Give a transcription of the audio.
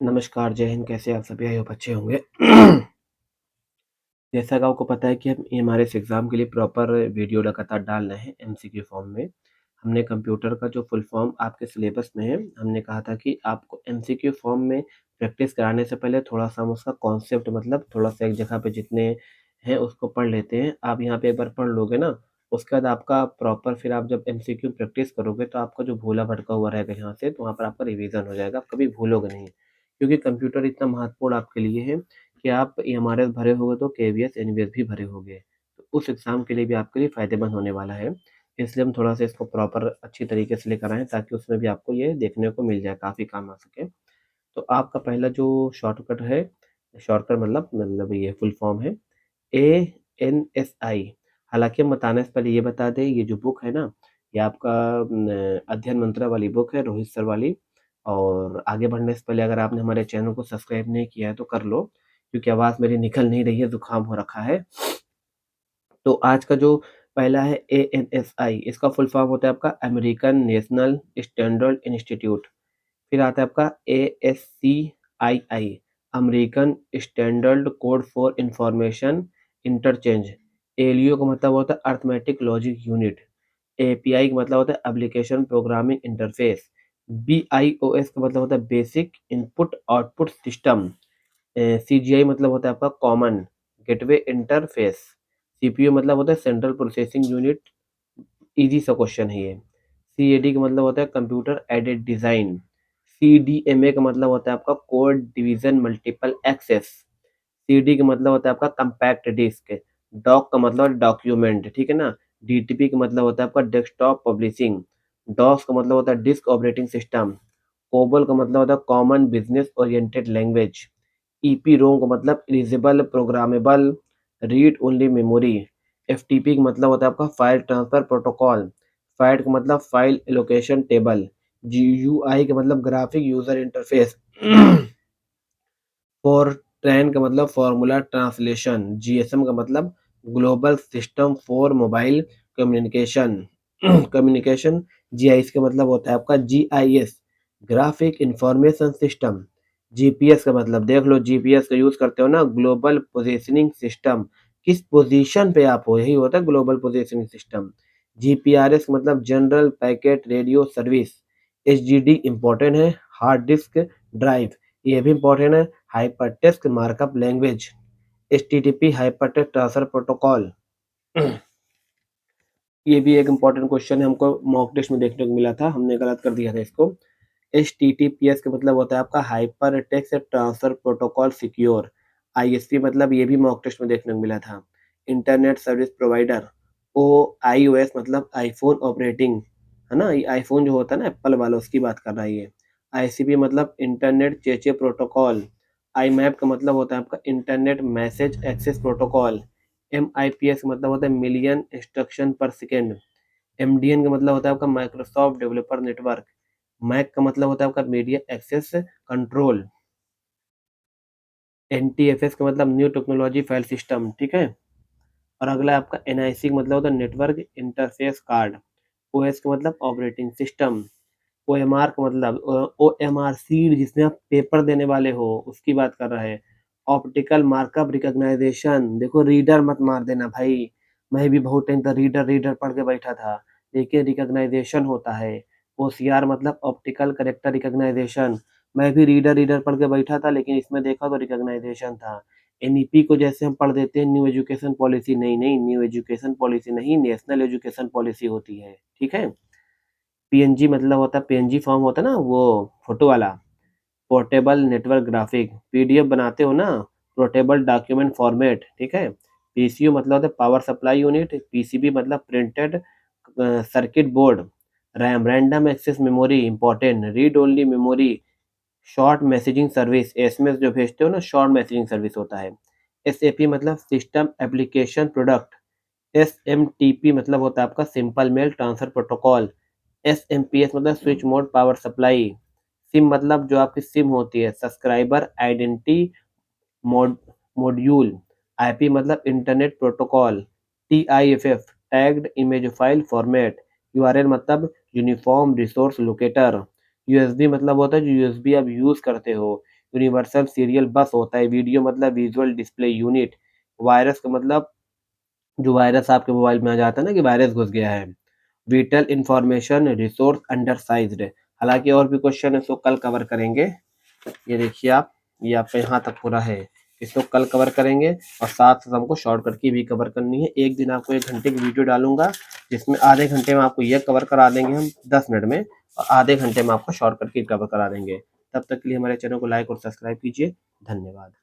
नमस्कार, जय हिंद, कैसे आप सभी? आई होप अच्छे होंगे। जैसा कि आपको पता है कि हम ये हमारे इस एग्ज़ाम के लिए प्रॉपर वीडियो लगातार डाल रहे हैं एमसीक्यू फॉर्म में। हमने कंप्यूटर का जो फुल फॉर्म आपके सिलेबस में है, हमने कहा था कि आपको एमसीक्यू फॉर्म में प्रैक्टिस कराने से पहले थोड़ा-सा हम उसका कॉन्सेप्ट मतलब थोड़ा-सा एक जगह पे जितने हैं उसको पढ़ लेते हैं। आप यहाँ पे एक बार पढ़ लोगे ना, उसके बाद आपका प्रॉपर फिर आप जब एमसीक्यू प्रैक्टिस करोगे तो आपका जो भूला-भटका हुआ रहेगा यहाँ से, तो वहाँ पर आपका रिवीज़न हो जाएगा, आप कभी भूलोगे नहीं। क्योंकि कंप्यूटर इतना महत्वपूर्ण आपके लिए है कि आप एमआरएस भरे होगे तो केवीएस, एनवीएस भी भरे होंगे। तो उस एग्ज़ाम के लिए भी आपके लिए फ़ायदेमंद होने वाला है। इसलिए हम थोड़ा-सा इसको प्रॉपर अच्छी तरीके से लेकर आए हैं ताकि उसमें भी आपको ये देखने को मिल जाए, काफ़ी काम आ सके। तो आपका पहला जो शॉर्टकट है, शॉर्टकट मतलब ये फुल फॉर्म है एएनएसआई। हालाँकि हम बताने से पहले ये बता दें, ये जो बुक है ना, ये आपका अध्ययन मंत्रा वाली बुक है, रोहित सर वाली। और आगे बढ़ने से पहले अगर आपने हमारे चैनल को सब्सक्राइब नहीं किया है तो कर लो, क्योंकि आवाज़ मेरी निकल नहीं रही है, ज़ुकाम हो रखा है। तो आज का जो पहला है एएनएसआई, इसका फुल फॉर्म होता है आपका अमेरिकन नेशनल स्टैंडर्ड इंस्टीट्यूट। फिर आता है आपका ASCII, American standard code for information interchange. ALU का मतलब होता है अरिथमेटिक लॉजिक यूनिट। एपीआई का मतलब होता है एप्लीकेशन प्रोग्रामिंग इंटरफेस। बीआईओएस का मतलब होता है basic input output system. CGI मतलब होता है आपका कॉमन गेटवे इंटरफेस। सीपीयू मतलब होता है सेंट्रल प्रोसेसिंग यूनिट। ईज़ी सा क्वेश्चन है ये। सीएडी का मतलब होता है कंप्यूटर एडेड डिज़ाइन। सीडीएमए का मतलब होता है आपका code division multiple access. CD का मतलब होता है आपका कम्पैक्ट डिस्क। डॉक का मतलब डॉक्यूमेंट, ठीक है ना? डीटीपी का मतलब होता है आपका डेस्कटॉप पब्लिशिंग। डॉस का मतलब होता है डिस्क ऑपरेटिंग सिस्टम। कोबोल का मतलब होता है कॉमन बिज़नेस ओरिएंटेड लैंग्वेज। ईपीरोम का मतलब eligible programmable read only memory. FTP का मतलब होता है आपका फाइल ट्रांसफर प्रोटोकॉल। फाइट का मतलब फाइल एलोकेशन टेबल। जीयूआई का मतलब ग्राफिक यूजर इंटरफेस। फॉरट्रैन का मतलब फॉर्मूला ट्रांसलेशन। जीएसएम का मतलब global system for mobile communication. Communication. GIS का मतलब होता है आपका GIS, graphic information system. GPS का मतलब देख लो, जीपीएस का यूज करते हो ना, ग्लोबल पोजीशनिंग सिस्टम। किस पोजीशन पे आप हो, यही होता है ग्लोबल पोजीशनिंग सिस्टम। जीपीआरएस मतलब general packet radio service. HDD important है, हार्ड डिस्क ड्राइव। ये भी इंपॉर्टेंट है, hypertext markup language. HTTP hypertext transfer protocol. ये भी एक इम्पोर्टेंट क्वेश्चन है, हमको मॉक टेस्ट में देखने को मिला था, हमने गलत कर दिया था इसको। एचटीटीपीएस का मतलब होता है आपका hyper text transfer protocol secure. ISP मतलब ये भी मॉक टेस्ट में देखने को मिला था, इंटरनेट सर्विस प्रोवाइडर। ओ आईओएस मतलब आईफोन ऑपरेटिंग, है ना? ये आईफोन जो होता है ना एप्पल वाला, उसकी बात कर रहा है ये। आईसीपी मतलब इंटरनेट चेचे प्रोटोकॉल। आईमैप का मतलब होता है आपका internet message access protocol. MIPS का मतलब होता है मिलियन इंस्ट्रक्शन पर सेकेंड। एमडीएन का मतलब होता है आपका माइक्रोसॉफ्ट डेवलपर नेटवर्क। मैक का मतलब होता है आपका मीडिया एक्सेस कंट्रोल। एनटीएफएस का मतलब न्यू टेक्नोलॉजी फाइल सिस्टम, ठीक है। और अगला है आपका एनआईसी का मतलब होता है नेटवर्क इंटरफेस कार्ड। ओएस का मतलब ऑपरेटिंग सिस्टम। ओएमआर का मतलब ओएमआर सीड, जिसमें आप पेपर देने वाले हो उसकी बात कर रहा है। Optical markup recognization. देखो, रीडर मत मार देना भाई, मैं भी बहुत टाइम तक रीडर रीडर पढ़ के बैठा था, देखिए रिकॉग्नाइजेशन होता है। ओसीआर मतलब ऑप्टिकल करेक्टर रिकॉग्नाइजेशन। मैं भी रीडर रीडर पढ़ के बैठा था, लेकिन इसमें देखा तो रिकॉग्नाइजेशन था। एनईपी को जैसे हम पढ़ देते हैं न्यू एजुकेशन पॉलिसी, नहीं नहीं, न्यू एजुकेशन पॉलिसी नहीं, नेशनल एजुकेशन पॉलिसी होती है, ठीक है। पीएनजी मतलब होता है, पीएनजी फॉर्म होता है ना वो फोटो वाला, पोर्टेबल नेटवर्क ग्राफिक। पीडीएफ बनाते हो ना, पोर्टेबल डॉक्यूमेंट फॉर्मेट, ठीक है। पीसीयू मतलब होता है पावर सप्लाई यूनिट। पीसीबी मतलब printed circuit board. RAM random access memory important. Read only memory. Short messaging service, SMS जो भेजते हो ना, शॉर्ट मैसेजिंग सर्विस होता है। एसएपी मतलब सिस्टम एप्लीकेशन प्रोडक्ट। एसएमटीपी मतलब होता है आपका simple mail transfer protocol. SMPS मतलब switch mode power supply. SIM मतलब जो आपकी सिम होती है, सब्सक्राइबर आइडेंटिटी मॉड्यूल। आईपी मतलब internet protocol. TIFF tagged image file format. URL मतलब यूनिफॉर्म रिसोर्स लोकेटर। यूएसबी मतलब होता है जो यूएसबी आप यूज करते हो। यूनिवर्सल सीरियल बस होता है, वीडियो मतलब विजुअल डिस्प्ले यूनिट, वायरस का मतलब जो वायरस आपके मोबाइल में आ जाता है ना कि वायरस घुस गया है, विटल इंफॉर्मेशन रिसोर्स अंडरसाइज्ड। हालाँकि और भी क्वेश्चन है, इसको कल कवर करेंगे। ये देखिए आप, ये आपका यहाँ तक पूरा है, इसको कल कवर करेंगे और साथ-साथ हमको शॉर्टकट की भी कवर करनी है। एक दिन आपको 1 घंटे की वीडियो डालूँगा, जिसमें आधे घंटे में आपको ये कवर करा देंगे हम 10 मिनट में, और आधे घंटे में आपको शॉर्टकट की कवर करा देंगे। तब तक के लिए हमारे चैनल को लाइक और सब्सक्राइब कीजिए। धन्यवाद।